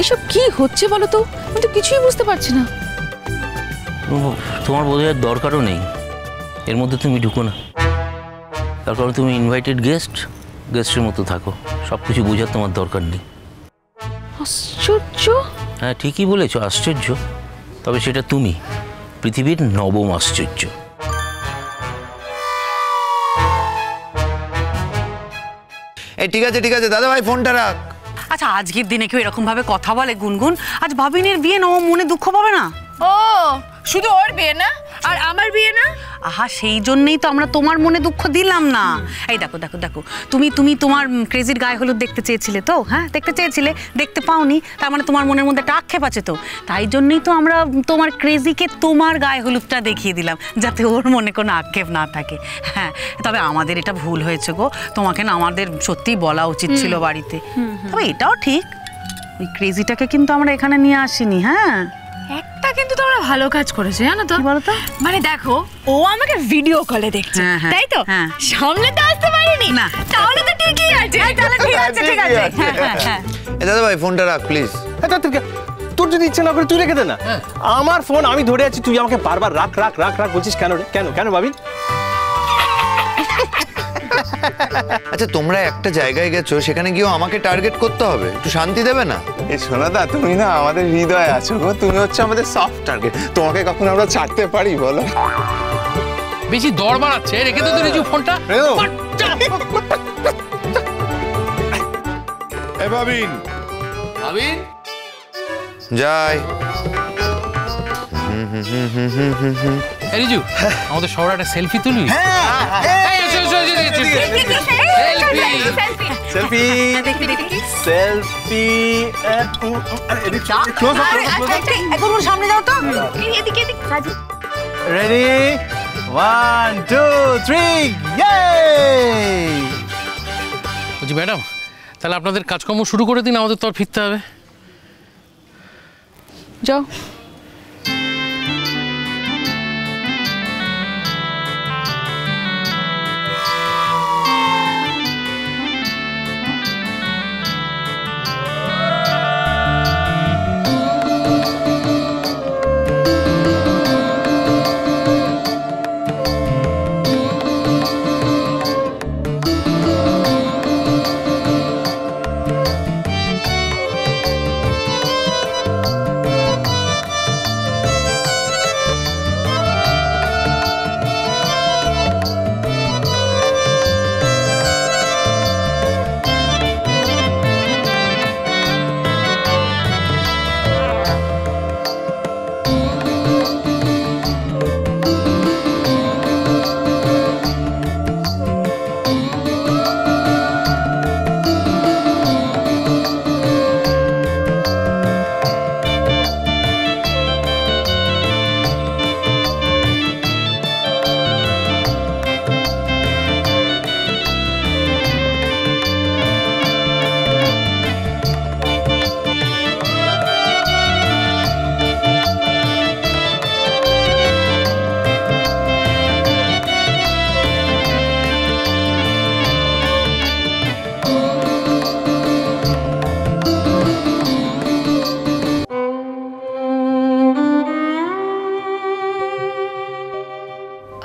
এসব কি হচ্ছে বলো তো? আমি তো কিছুই বুঝতে পারছি না। তোমার বোধহয় দরকারও নেই এর মধ্যে, তুমি ঢুকো না। তার কারণ তুমি ইনভাইটেড গেস্টের মতো থাকো, সব কিছু বোঝার তোমার দরকার নেই। আশ্চর্য। হ্যাঁ ঠিকই বলেছো, আশ্চর্য। তবে সেটা তুমি, পৃথিবীর নবম আশ্চর্য। এই ঠিক আছে দাদা ভাই, ফোনটা রাখ। আচ্ছা, আজকের দিনে কেউ এরকম ভাবে কথা বলে গুনগুন? আজ ভাবিনের বিয়ে না, ও মনে দুঃখ পাবে না? ও শুধু ওর বিয়ে না, আর আমার বিয়ে না? আহা, সেই জন্যই তো আমরা তোমার মনে দুঃখ দিলাম না। এই দেখো দেখো দেখো, তুমি তোমার ক্রেজির গায়ে হলুদ দেখতে চেয়েছিলে তো? হ্যাঁ, দেখতে চেয়েছিলে, দেখতে পাওনি, তার মানে তোমার মনের মধ্যে একটা আক্ষেপ আছে তো। তাই জন্যই তো আমরা তোমার ক্রেজিকে তোমার গায়ে হলুদটা দেখিয়ে দিলাম, যাতে ওর মনে কোনো আক্ষেপ না থাকে। হ্যাঁ, তবে আমাদের এটা ভুল হয়েছে গো, তোমাকে না আমাদের সত্যিই বলা উচিত ছিল বাড়িতে। তবে এটাও ঠিক, ওই ক্রেজিটাকে কিন্তু আমরা এখানে নিয়ে আসিনি। হ্যাঁ, একটা কিন্তু তোমরা ভালো কাজ করেছো, জানো তো? বলো তো। মানে দেখো, ও আমাকে ভিডিও কলে দেখছে, তাই তো? সামনে তো আসতে পারিনি না, তাহলে তো ঠিকই আছে। তাহলে ঠিক আছে, ঠিক আছে। হ্যাঁ, এ দাদা ভাই, ফোনটা রাখ প্লিজ। তোর যদি ইচ্ছে না করে তুই রেখে দে না। আমার ফোন আমি ধরে আছি, তুই আমাকে বারবার রাখ রাখ রাখ রাখ বলছিস কেন রে? কেন কেন ভাবি? আচ্ছা, তোমরা একটা জায়গায় গেছো, সেখানে গিয়েও আমাকে টার্গেট করতে হবে? একটু শান্তি দেবে না? এই সোনাদা, তুমি না আমাদের হৃদয়ে আছো গো, তুমি হচ্ছে আমাদের সফট টার্গেট। তোমাকে কখন আমরা ছাড়তে পারি বলো? বেশি দর বাড়াচ্ছে, রেখে তো রিজু ফোনটা। এ ভাবিন যাই। রিজু, আমাদের সবার একটা সেলফি তুলবি? সেলফি সেলফি সামনে যাও তো। রেডি, 1 2 3 বলছি ম্যাডাম, তাহলে আপনাদের কাজকর্ম শুরু করে দিন, আমাদের তো আর ফিরতে হবে। যাও।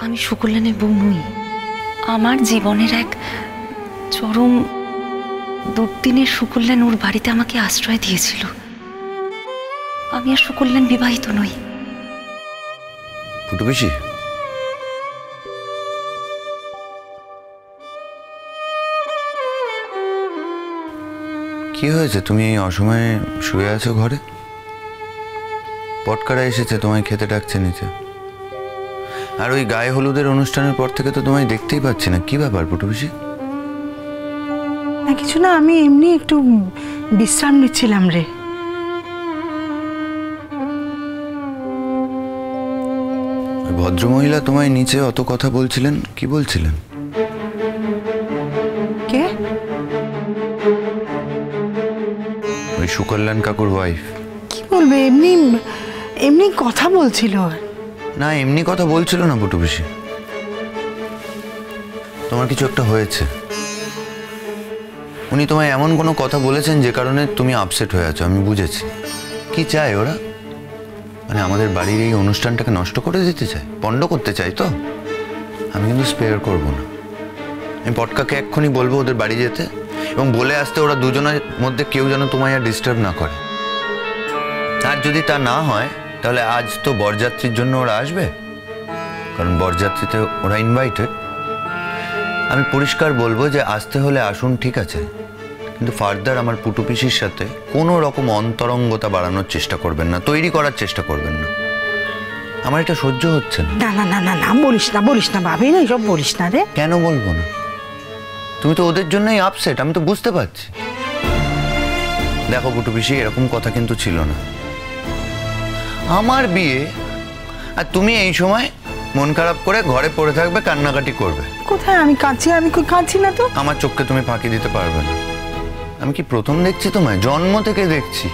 আমি শুকুরলানের বউ নই। আমার জীবনের এক চরম দুর্দিনের শুকুরলান ওর বাড়িতে আমাকে আশ্রয় দিয়েছিল। আমি আর শুকুরলান বিবাহিত নই। ফুটু পিসি, কি হয়েছে? তুমি এই অসময়ে শুয়ে আছো ঘরে? পটকারা এসেছে, তোমায় খেতে ডাকছে নিচে। আর ওই গায়ে হলুদের অনুষ্ঠানের পর থেকে তো তোমায় দেখতেই পাচ্ছি না। কি ব্যাপার ফুটু পিসি? না কিছু না, আমি এমনি একটু বিশ্রাম নিচ্ছিলাম রে। ভদ্রমহিলা তোমায় নিচে অত কথা বলছিলেন, কি বলছিলেন? কে? ওই সুকল্যাণ কাকুর ওয়াইফ। কি বলবে, এমনি এমনি কথা বলছিল। না, এমনি কথা বলছিল না ফুটু পিসি, তোমার কিছু একটা হয়েছে। উনি তোমায় এমন কোনো কথা বলেছেন যে কারণে তুমি আপসেট হয়ে আছো, আমি বুঝেছি। কি চায় ওরা? মানে আমাদের বাড়ির এই অনুষ্ঠানটাকে নষ্ট করে দিতে চায়, পণ্ড করতে চায় তো? আমি কিন্তু স্পেয়ার করব না। আমি পটকাকে এক্ষুনি বলবো ওদের বাড়ি যেতে, এবং বলে আসতে ওরা দুজনের মধ্যে কেউ যেন তোমায় আর ডিস্টার্ব না করে। আর যদি তা না হয় তাহলে আজ তো বরযাত্রীর জন্য ওরা আসবে, কারণ বরযাত্রীতে ওরা ইনভাইটেড। আমি পরিষ্কার বলবো যে আসতে হলে আসুন, ঠিক আছে, কিন্তু ফার্দার আমার পুটু পিসির সাথে কোনো রকম অন্তরঙ্গতা বাড়ানোর চেষ্টা করবেন না, তৈরি করার চেষ্টা করবেন না। আমার এটা সহ্য হচ্ছে না। না না না না না, বলিস না ভাবি, না এসব বলিস না রে। কেন বলবো না? তুমি তো ওদের জন্যই আপসেট, আমি তো বুঝতে পারছি। দেখো পুটু পিসি, এরকম কথা কিন্তু ছিল না। আমার বিয়ে আর তুমি এই সময় মন খারাপ করে ঘরে পড়ে থাকবে, কান্নাকাটি করবে। কোথায় আমি কাঁদছি? আমি কই কাঁদছি না তো। আমার চোখকে তুমি ফাঁকি দিতে পারবে না। আমি কি প্রথম দেখছি তোমায়? জন্ম থেকে দেখছি,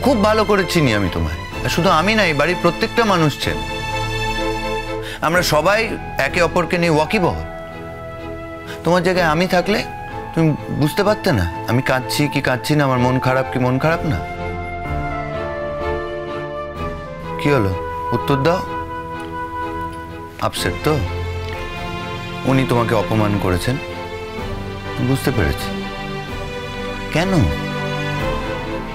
খুব ভালো করে চিনি আমি তোমায়। আর শুধু আমি না, এই বাড়ির প্রত্যেকটা মানুষ চেন। আমরা সবাই একে অপরকে নিয়ে ওয়াকিবহাল। তোমার জায়গায় আমি থাকলে তুমি বুঝতে পারতে না আমি কাঁদছি কি কাঁদছি না, আমার মন খারাপ কি মন খারাপ না। কি হলো, উত্তর দাও। আপসেট তো? উনি তোমাকে অপমান করেছেন, বুঝতে পেরেছি। কেন?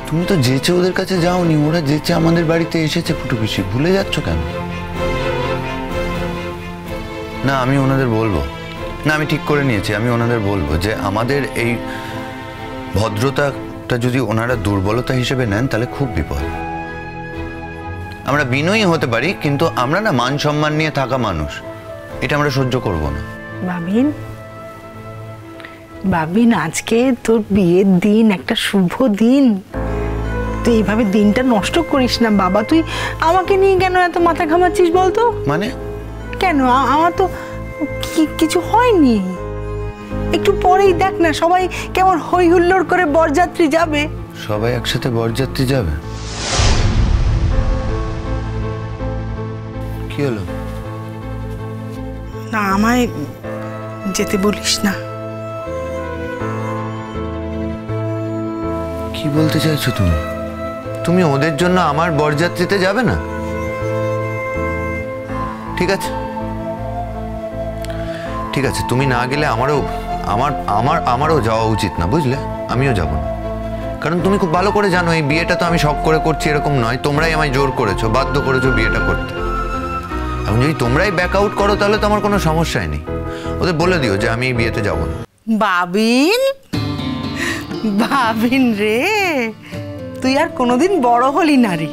তুমি তো যেচে ওদের কাছে যাওনি, ওরা যেচে আমাদের বাড়িতে এসেছে। ফুটু পিসি, ভুলে যাচ্ছ কেন? না, আমি ওনাদের বলবো না, আমি ঠিক করে নিয়েছি। আমি ওনাদের বলবো যে আমাদের এই ভদ্রতাটা যদি ওনারা দুর্বলতা হিসেবে নেন তাহলে খুব বিপদ। আমরা বিনয়ী হতে পারি, কিন্তু আমরা না মান সম্মান নিয়ে থাকা মানুষ, এটা আমরা সহ্য করব না। বাবিন, আজকে তোর বিয়ের দিন, একটা শুভ দিন, তুই এইভাবে দিনটা নষ্ট করিস না বাবা। তুই আমাকে নিয়ে কেন এত মাথা ঘামাচ্ছিস বলতো? মানে কেন? আমার তো কিছু হয়নি। একটু পরেই দেখ না সবাই কেমন হই হুল্লোড় করে বরযাত্রী যাবে। সবাই একসাথে বরযাত্রী যাবে? কি হলো? না, আমায় যেতে বলিস না। কি বলতে চাইছো তুমি? তুমি ওদের জন্য আমার বরযাত্রীতে যাবে না? ঠিক আছে, ঠিক আছে, তুমি না গেলে আমারও যাওয়া উচিত না, বুঝলে? আমিও যাব না, কারণ তুমি খুব ভালো করে জানো এই বিয়েটা তো আমি শখ করে করছি এরকম নয়। তোমরাই আমায় জোর করেছো, বাধ্য করেছো বিয়েটা করতে। এখন যদি তোমরাই ব্যাক আউট করো তাহলে তো আমার কোনো সমস্যাই নেই। ওদের বলে দিও যে আমি এই বিয়েতে যাব না। বাবিন রে, তুই আর কোনোদিন বড় হলি না রে।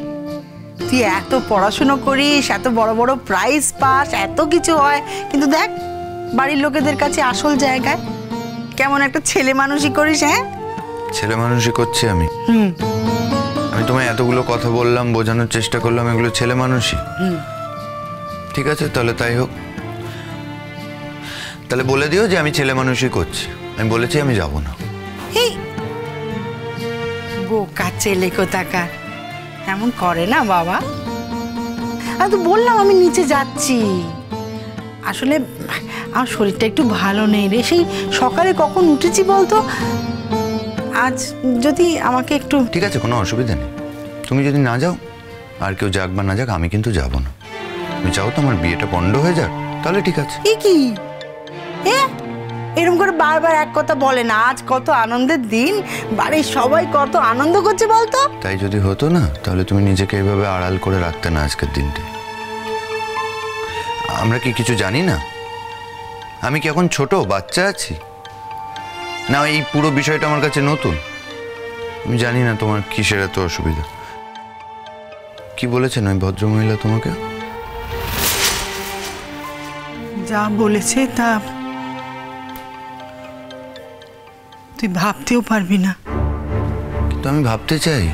তুই এত পড়াশুনো করিস, এত বড় বড় প্রাইজ পাস, এত কিছু হয়, কিন্তু দেখ বাড়ির লোকেদের কাছে আসল জায়গায় কেমন একটা ছেলে মানুষই করিস। হ্যাঁ, ছেলে মানুষই করছি আমি। আমি তোমায় এতগুলো কথা বললাম, বোঝানোর চেষ্টা করলাম, এগুলো ছেলে মানুষই। ঠিক আছে, তাহলে তাই হোক। তাহলে বলে দিও যে আমি ছেলে মানুষই করছি। আমি বলেছি আমি যাব না। বোকা ছেলে কোথাকার, এমন করে না বাবা। আমি তো বললাম আমি নিচে যাচ্ছি। আসলে আমার শরীরটা একটু ভালো নেই রে। সেই সকালে কখন উঠেছি বলতো। আজ যদি আমাকে একটু... ঠিক আছে, কোনো অসুবিধা নেই। তুমি যদি না যাও, আর কেউ যাক বা না যাক, আমি কিন্তু যাব না। তুমি চাও তো আমার বিয়েটা পণ্ড হয়ে যাক, তাহলে ঠিক আছে। কি এরকম করে বারবার এক কথা বলে না। আজ কত আনন্দের দিন, বাড়ির সবাই কত আনন্দ করছে বলতো। তাই যদি হতো না, তাহলে তুমি নিজেকে এইভাবে আড়াল করে রাখতে না আজকের দিনটা। আমরা কি কিছু জানি না? আমি কি এখন ছোট বাচ্চা আছি? না, এই পুরো বিষয়টা আমার কাছে নতুন। আমি জানি না তোমার কিসের এত অসুবিধা। কি বলেছেন ওই ভদ্রমহিলা তোমাকে? যা বলেছে তা তুই ভাবতেও পারবি না। কিন্তু আমি ভাবতে চাই,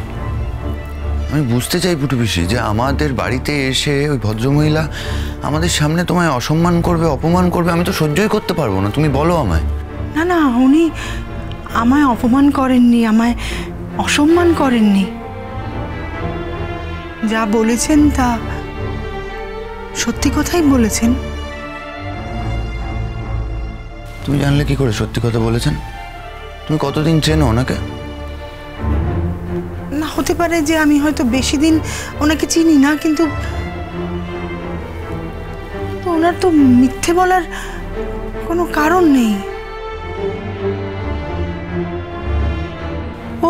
আমি বুঝতে চাই পুটু পিসি, যে আমাদের বাড়িতে এসে ওই ভদ্রমহিলা আমাদের সামনে তোমায় অসম্মান করবে, অপমান করবে। আমি তো সহ্যই করতে পারবো না। তুমি বলো আমায়। না না, উনি আমায় অপমান করেননি, আমায় অসম্মান করেননি। যা বলেছেন তা সত্যি কথাই বলেছেন। তুমি জানলে কি করে সত্যি কথা বলেছেন? তুমি কতদিন চেনো ওনাকে? না, হতে পারে যে আমি হয়তো বেশি দিন ওনাকে চিনি না, কিন্তু ওনার তো মিথ্যে বলার কোনো কারণ নেই। ও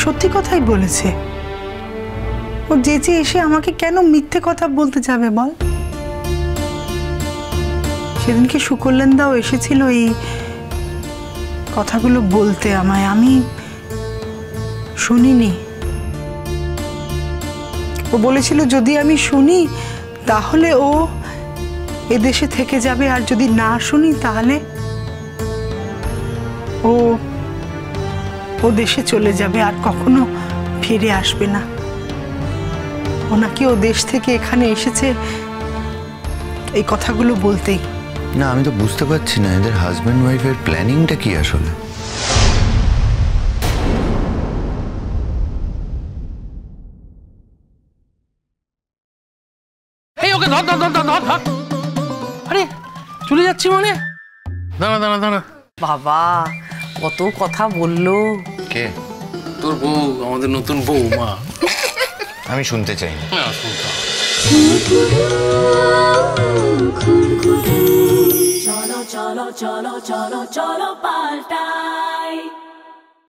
সত্যি কথাই বলেছে। ও যেচে এসে আমাকে কেন মিথ্যে কথা বলতে যাবে বল? সেদিনকে সুকল্যাণদাও এসেছিল এই কথাগুলো বলতে আমায়, আমি শুনিনি। ও বলেছিল যদি আমি শুনি তাহলে ও এদেশে থেকে যাবে, আর যদি না শুনি তাহলে ও দেশে চলে যাবে, আর কখনো ফিরে আসবে না। ও নাকি ও দেশ থেকে এখানে এসেছে এই কথাগুলো বলতেই। না, আমি তো বুঝতে পারছি না এদের হাজব্যান্ড ওয়াইফের প্ল্যানিংটা কি আসলে। এই ওকে ধর ধর ধর ধর ধর ধর। আরে চলে যাচ্ছি মানে? দাঁড়া দাঁড়া দাঁড়া। বাবা কত কথা বললো। কে? তোর বউ, আমাদের নতুন বউ মা। আমি শুনতে চাই না। চলো চলো চলো চলো চলো পাল্টাই।